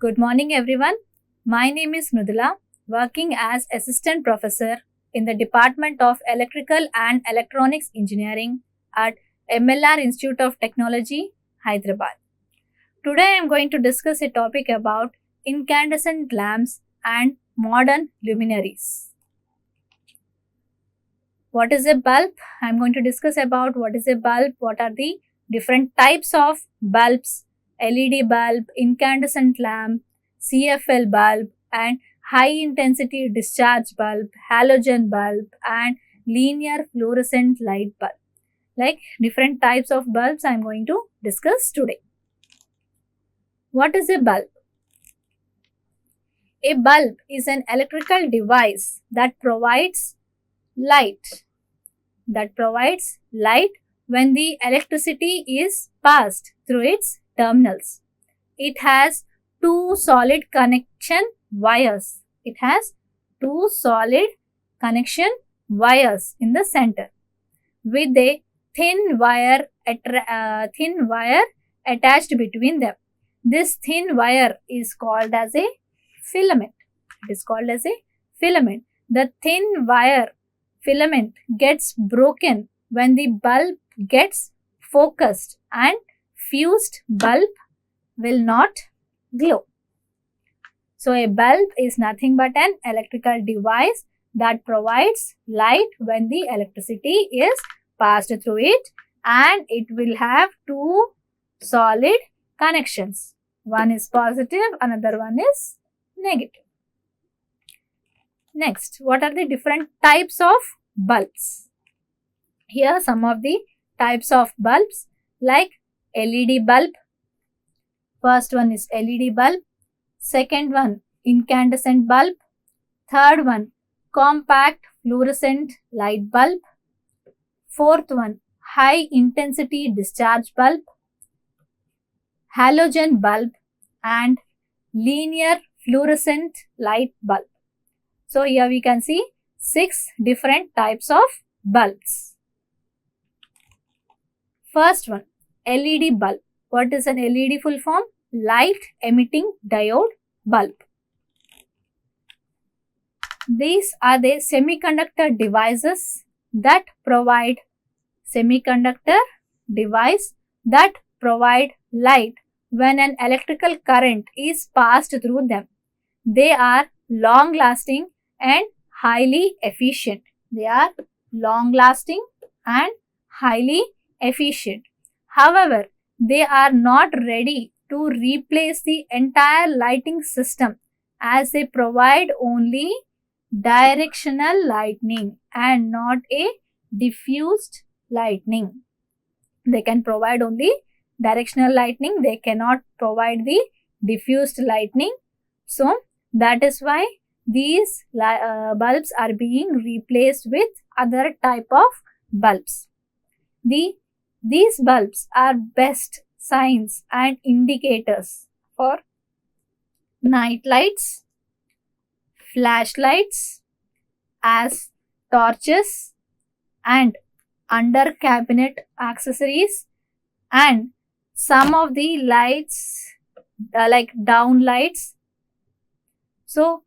Good morning everyone. My name is Mrudula, working as Assistant Professor in the Department of Electrical and Electronics Engineering at MLR Institute of Technology, Hyderabad. Today I am going to discuss a topic about incandescent lamps and modern luminaries. What is a bulb? I am going to discuss about what is a bulb, what are the different types of bulbs, LED bulb, incandescent lamp, CFL bulb and high intensity discharge bulb, halogen bulb and linear fluorescent light bulb. Like different types of bulbs I am going to discuss today. What is a bulb? A bulb is an electrical device that provides light. When the electricity is passed through its terminals. It has two solid connection wires. in the center with a thin wire attached between them. This thin wire is called as a filament. The thin wire filament gets broken when the bulb gets focused and fused bulb will not glow. So a bulb is nothing but an electrical device that provides light when the electricity is passed through it, and it will have two solid connections. One is positive, another one is negative. Next, what are the different types of bulbs? Here are some of the types of bulbs like LED bulb. First one is LED bulb. Second one, incandescent bulb. Third one, compact fluorescent light bulb. Fourth one, high intensity discharge bulb, halogen bulb and linear fluorescent light bulb. So here we can see 6 different types of bulbs. First one, LED bulb. What is an LED full form? Light emitting diode bulb. These are the semiconductor devices that provide light when an electrical current is passed through them. They are long lasting and highly efficient. However, they are not ready to replace the entire lighting system as they provide only directional lighting and not a diffused lighting. They can provide only directional lighting, they cannot provide the diffused lighting. So that is why these bulbs are being replaced with other type of bulbs. These bulbs are best signs and indicators for night lights, flashlights, as torches and under cabinet accessories, and some of the lights like down lights. So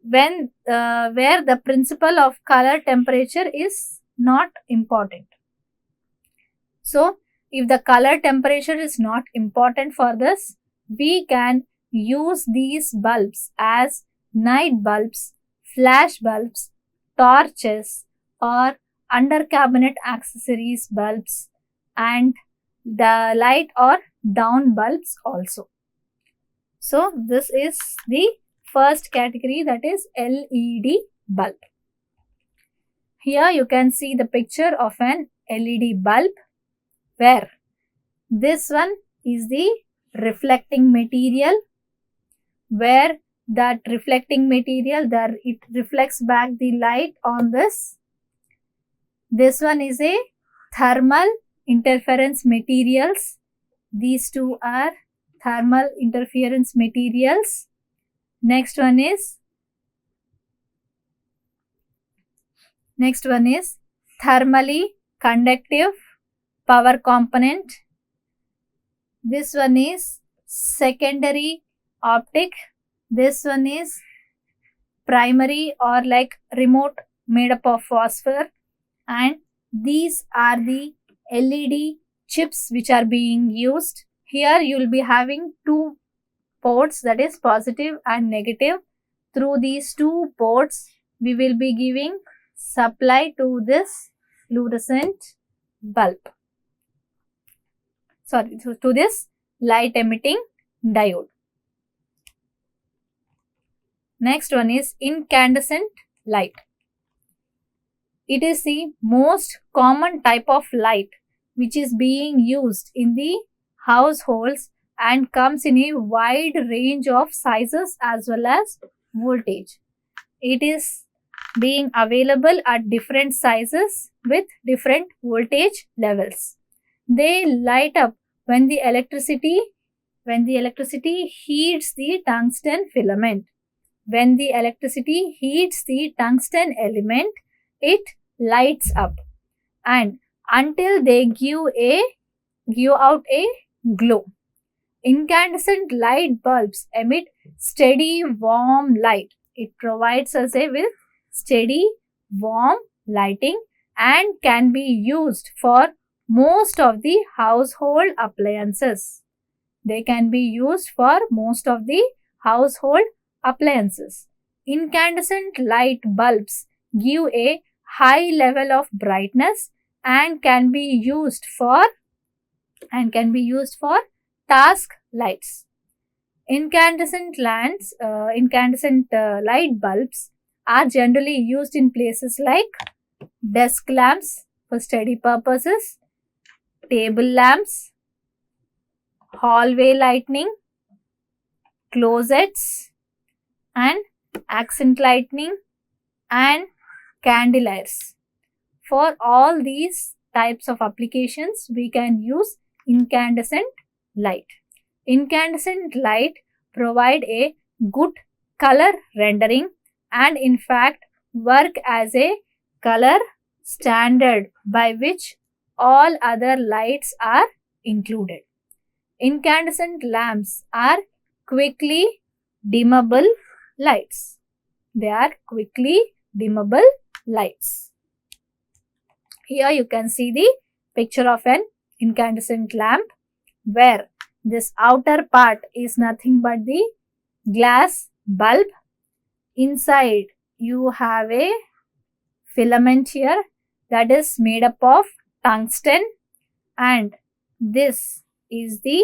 when where the principle of color temperature is not important. So if the color temperature is not important for this, we can use these bulbs as night bulbs, flash bulbs, torches or under cabinet accessories bulbs and the light or down bulbs also. So this is the first category, that is LED bulb. Here you can see the picture of an LED bulb where this one is the reflecting material, where that reflecting material it reflects back the light on this. This one is a thermal interference materials. These two are thermal interference materials. Next one is thermally conductive power component. This one is secondary optic. This one is primary or like remote, made up of phosphor. And these are the LED chips which are being used. Here you will be having two ports, that is positive and negative. Through these two ports we will be giving supply to this fluorescent bulb. Sorry, to this light emitting diode. Next one is incandescent light. It is the most common type of light which is being used in the households and comes in a wide range of sizes as well as voltage. It is being available at different sizes with different voltage levels. They light up when the electricity heats the tungsten filament. When the electricity heats the tungsten element, it lights up, and until they give out a glow. Incandescent light bulbs emit steady warm light. It provides us with steady warm lighting and can be used for most of the household appliances. They can be used for most of the household appliances. Incandescent light bulbs give a high level of brightness and can be used for task lights. Incandescent light bulbs are generally used in places like desk lamps for study purposes, table lamps, hallway lighting, closets, and accent lighting and candeliers. For all these types of applications, we can use incandescent light. Incandescent light provide a good color rendering and in fact work as a color standard by which all other lights are included. Incandescent lamps are quickly dimmable lights. They are quickly dimmable lights. Here you can see the picture of an incandescent lamp where this outer part is nothing but the glass bulb. Inside you have a filament here that is made up of tungsten, and this is the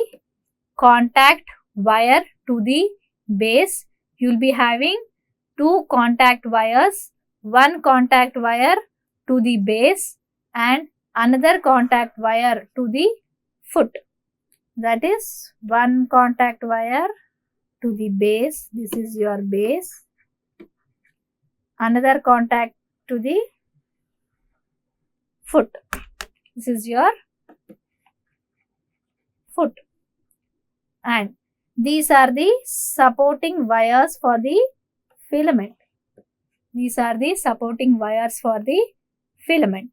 contact wire to the base. You will be having two contact wires, one contact wire to the base and another contact wire to the foot. That is one contact wire to the base. This is your base. Another contact to the foot. This is your foot. And these are the supporting wires for the filament. These are the supporting wires for the filament.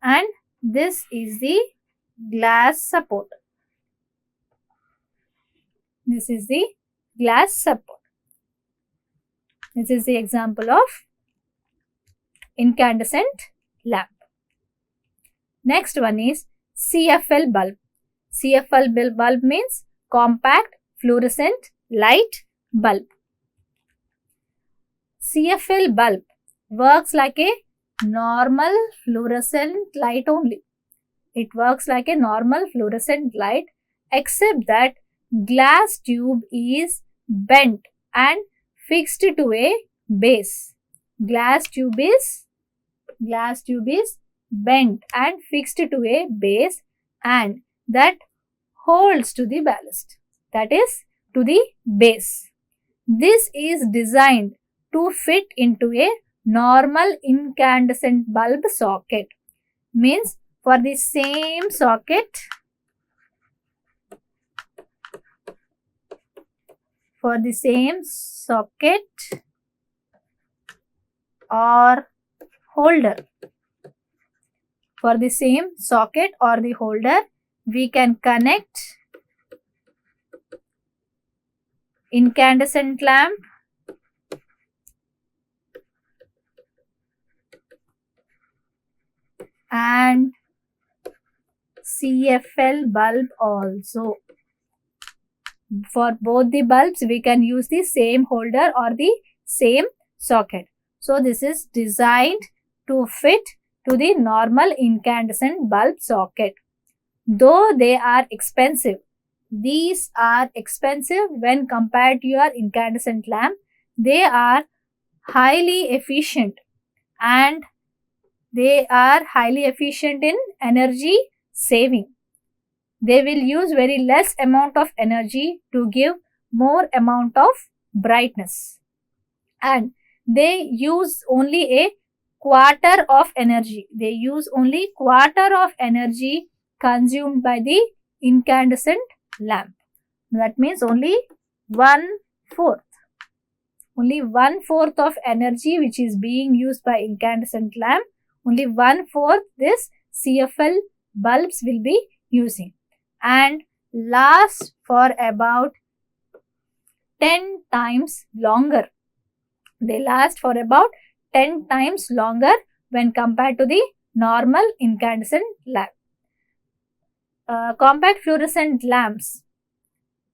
And this is the glass support. This is the glass support. This is the example of incandescent lamp. Next one is CFL bulb. CFL bulb means compact fluorescent light bulb. CFL bulb works like a normal fluorescent light only. It works like a normal fluorescent light except that glass tube is bent and fixed to a base. Glass tube is bent and fixed to a base, and that holds to the ballast, that is to the base. This is designed to fit into a normal incandescent bulb socket. Means for the same socket, or holder, we can connect incandescent lamp, and CFL bulb also. For both the bulbs, we can use the same holder or the same socket. So this is designed to fit to the normal incandescent bulb socket. Though they are expensive, these are expensive when compared to your incandescent lamp. They are highly efficient, and they are highly efficient in energy saving. They will use very less amount of energy to give more amount of brightness, and they use only a quarter of energy. They use only quarter of energy consumed by the incandescent lamp. That means only 1/4. Only 1/4 of energy which is being used by incandescent lamp, only 1/4 this CFL bulbs will be using, and last for about 10 times longer. They last for about 10 times longer when compared to the normal incandescent lamp. Compact fluorescent lamps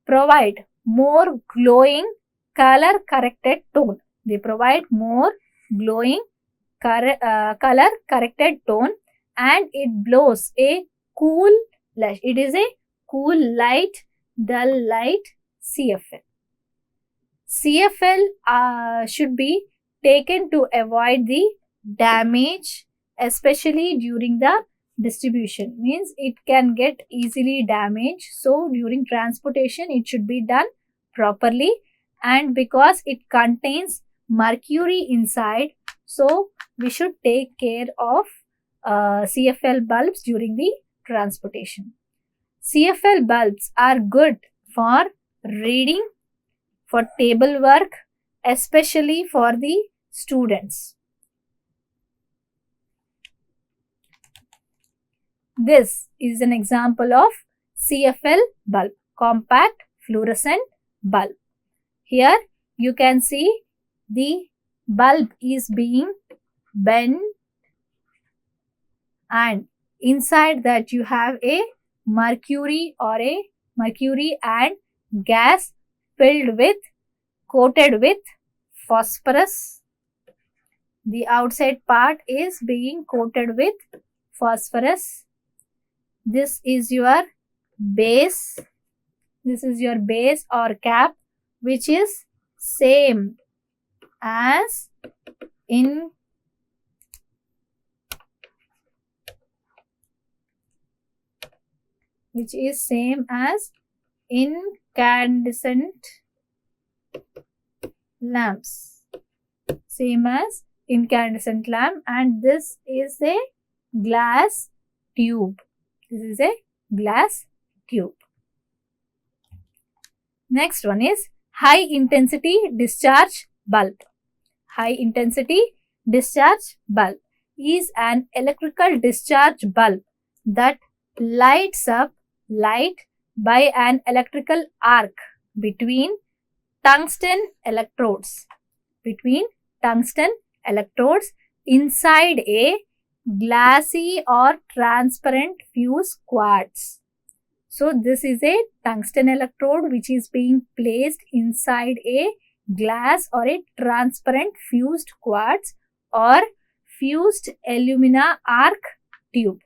provide more glowing color corrected tone. They provide more glowing color corrected tone, and it blows a cool light. It is a cool light, dull light CFL. CFL should be taken to avoid the damage, especially during the distribution. Means it can get easily damaged. So during transportation, it should be done properly, and because it contains mercury inside, so we should take care of CFL bulbs during the transportation. CFL bulbs are good for reading, for table work, especially for the students. This is an example of CFL bulb, compact fluorescent bulb. Here you can see the bulb is being bent, and inside that you have a mercury and gas coated with phosphorus. The outside part is being coated with phosphorus. This is your base. This is your base or cap, which is same as in incandescent lamps. Same as incandescent lamp, and this is a glass tube. This is a glass tube. Next one is high intensity discharge bulb. High intensity discharge bulb is an electrical discharge bulb that lights up light by an electrical arc between tungsten electrodes. Inside a glassy or transparent fused quartz. So this is a tungsten electrode which is being placed inside a glass or a transparent fused quartz or fused alumina arc tube.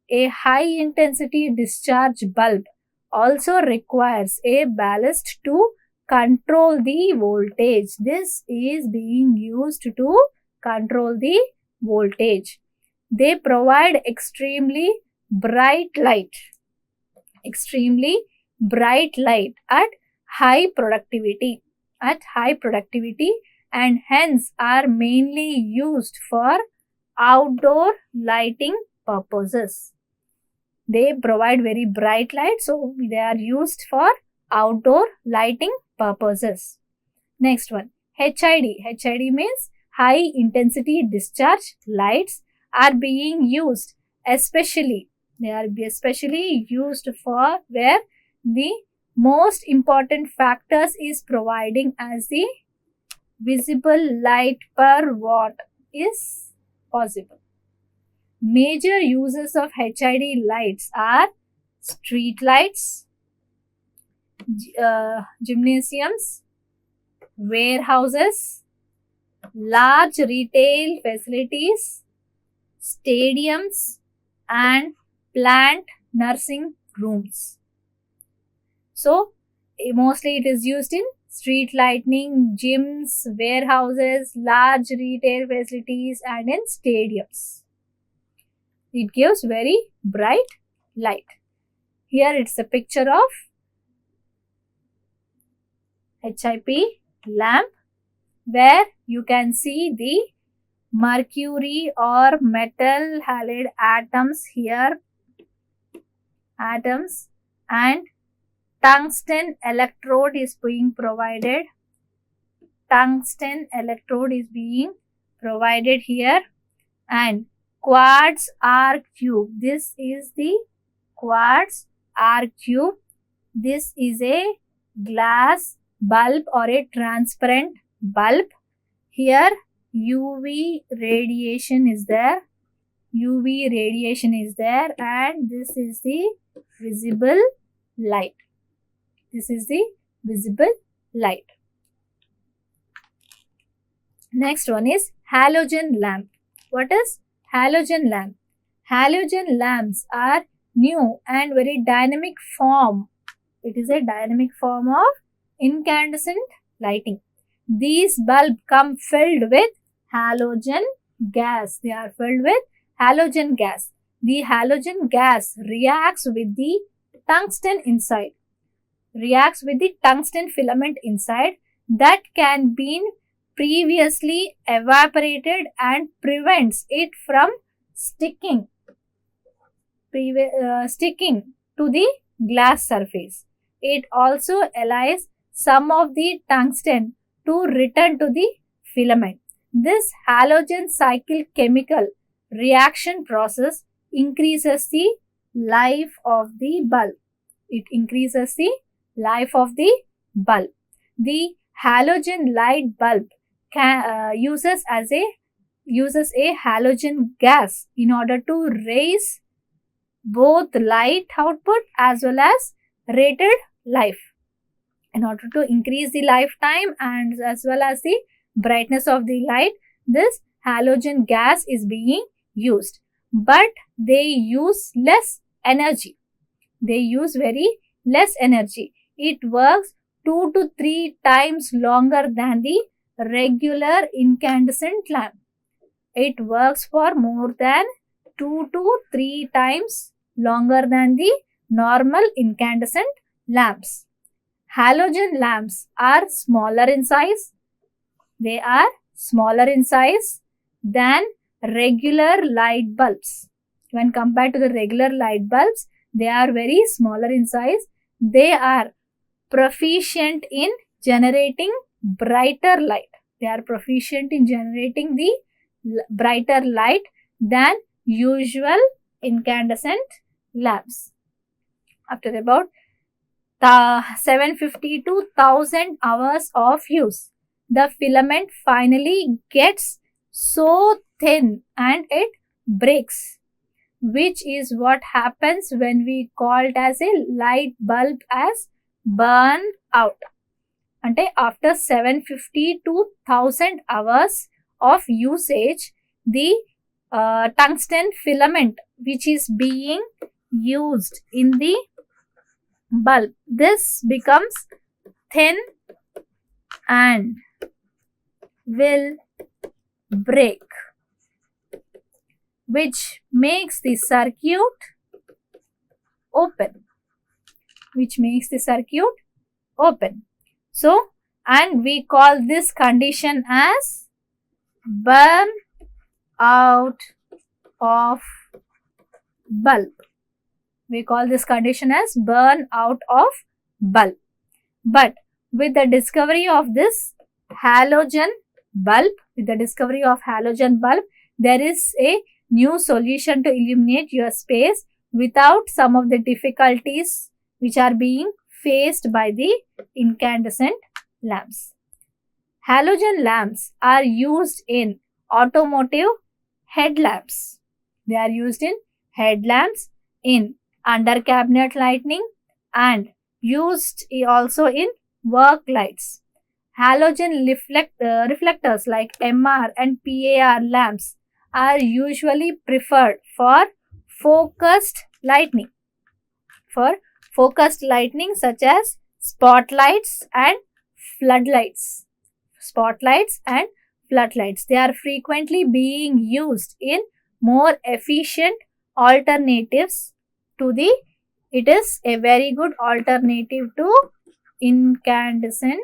A high intensity discharge bulb also requires a ballast to control the voltage. This is being used to control the voltage. They provide extremely bright light at high productivity and hence are mainly used for outdoor lighting purposes. They provide very bright light, so they are used for outdoor lighting purposes. Next one, HID. HID means high intensity discharge lights are being used especially used for where the most important factors is providing as the visible light per watt is possible. Major uses of HID lights are street lights, gymnasiums, warehouses, large retail facilities, stadiums, and plant nursing rooms. So, mostly it is used in street lighting, gyms, warehouses, large retail facilities, and in stadiums. It gives very bright light. Here it's a picture of HIP lamp where you can see the mercury or metal halide atoms here, and tungsten electrode is being provided. Tungsten electrode is being provided here, and quartz R cube. This is the quartz R cube. This is a glass bulb or a transparent bulb. Here UV radiation is there. And this is the visible light. Next one is halogen lamp. What is halogen lamp? Halogen lamps are new and very dynamic form. It is a dynamic form of incandescent lighting. These bulbs come filled with halogen gas. They are filled with halogen gas. The halogen gas reacts with the tungsten inside. Reacts with the tungsten filament inside that can be previously evaporated and prevents it from sticking to the glass surface. It also allows some of the tungsten to return to the filament. This halogen cycle chemical reaction process increases the life of the bulb. It increases the life of the bulb. The halogen light bulb uses a halogen gas in order to raise both light output as well as rated life. In order to increase the lifetime and as well as the brightness of the light, this halogen gas is being used. But they use less energy. They use very less energy. It works 2 to 3 times longer than the regular incandescent lamp. It works for more than 2 to 3 times longer than the normal incandescent lamps. Halogen lamps are smaller in size. They are smaller in size than regular light bulbs. When compared to the regular light bulbs, they are very smaller in size. They are proficient in generating brighter light. They are proficient in generating the brighter light than usual incandescent lamps. After about 750 to 1000 hours of use, the filament finally gets so thin and it breaks, which is what happens when we call it as a light bulb as burn out. Ante after 750 to 1000 hours of usage, the tungsten filament which is being used in the bulb, this becomes thin and will break, which makes the circuit open. So, and we call this condition as burn out of bulb. We call this condition as burn out of bulb. But with the discovery of this halogen bulb, there is a new solution to illuminate your space without some of the difficulties which are being faced by the incandescent lamps. Halogen lamps are used in automotive headlamps. They are used in headlamps, in under cabinet lighting, and used also in work lights. Halogen reflectors like MR and PAR lamps are usually preferred for focused lighting. For focused lighting such as spotlights and floodlights. Spotlights and floodlights. They are frequently being used in more efficient alternatives to the, it is a very good alternative to incandescent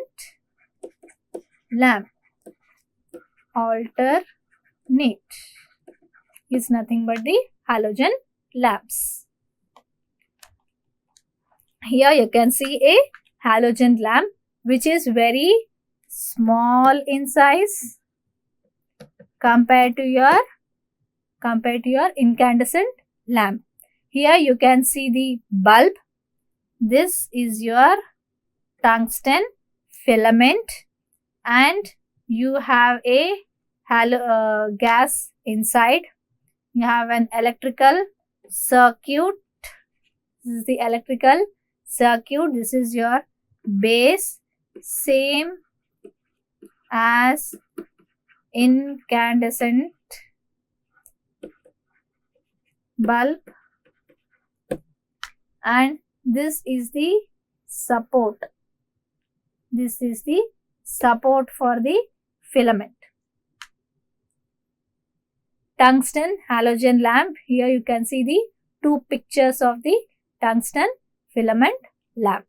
lamp. Alternate is nothing but the halogen lamps. Here you can see a halogen lamp which is very small in size compared to your incandescent lamp. Here you can see the bulb. This is your tungsten filament, and you have a gas inside. You have an electrical circuit. This is the electrical circuit. This is your base, same as incandescent bulb, and this is the support. This is the support for the filament. Tungsten halogen lamp. Here you can see the two pictures of the tungsten filament lamp.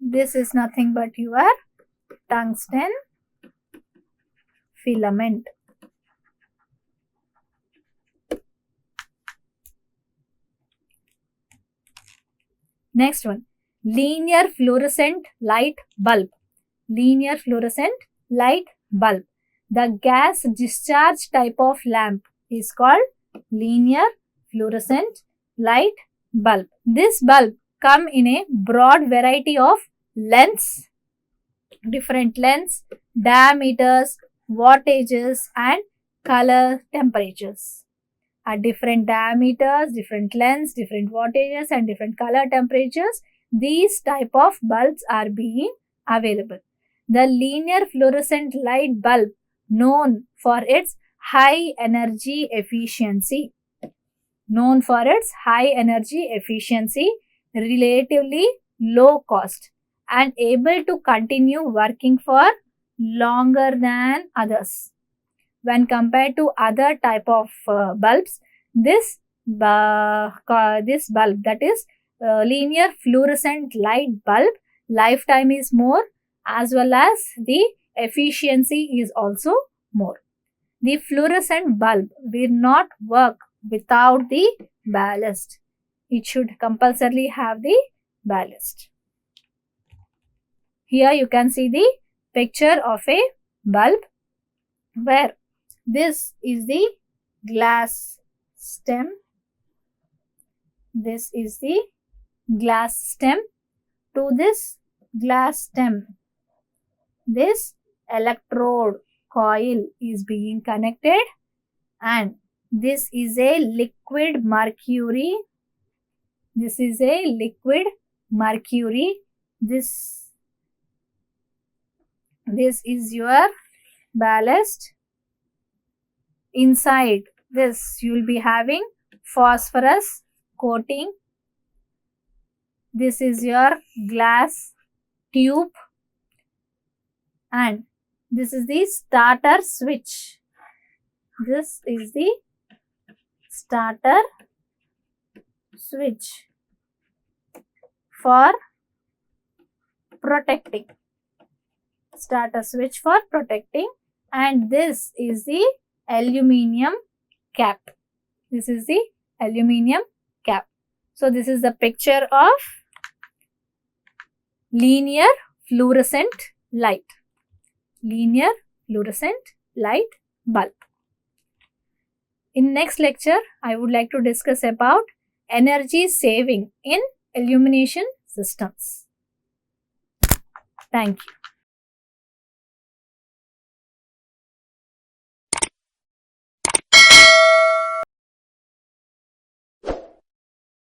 This is nothing but your tungsten filament. Next one, linear fluorescent light bulb. Linear fluorescent light bulb. The gas discharge type of lamp is called linear fluorescent light bulb. This bulb come in a broad variety of lengths, different lengths, diameters, wattages and color temperatures. At different diameters, different lengths, different wattages and different color temperatures, these type of bulbs are being available. The linear fluorescent light bulb known for its high energy efficiency. Known for its high energy efficiency, relatively low cost and able to continue working for longer than others. When compared to other type of bulbs, this bulb, that is linear fluorescent light bulb, lifetime is more as well as the efficiency is also more. The fluorescent bulb will not work without the ballast. It should compulsorily have the ballast. Here you can see the picture of a bulb where this is the glass stem. This is the glass stem. To this glass stem, this electrode coil is being connected, and this is a liquid mercury. This is a liquid mercury. This is your ballast. Inside this you will be having phosphorus coating. This is your glass tube, and this is the starter switch. This is the starter switch for protecting. Starter switch for protecting, and this is the aluminium cap. This is the aluminium cap. So this is the picture of linear fluorescent light. Linear fluorescent light bulb. In next lecture, I would like to discuss about energy saving in illumination systems. Thank you.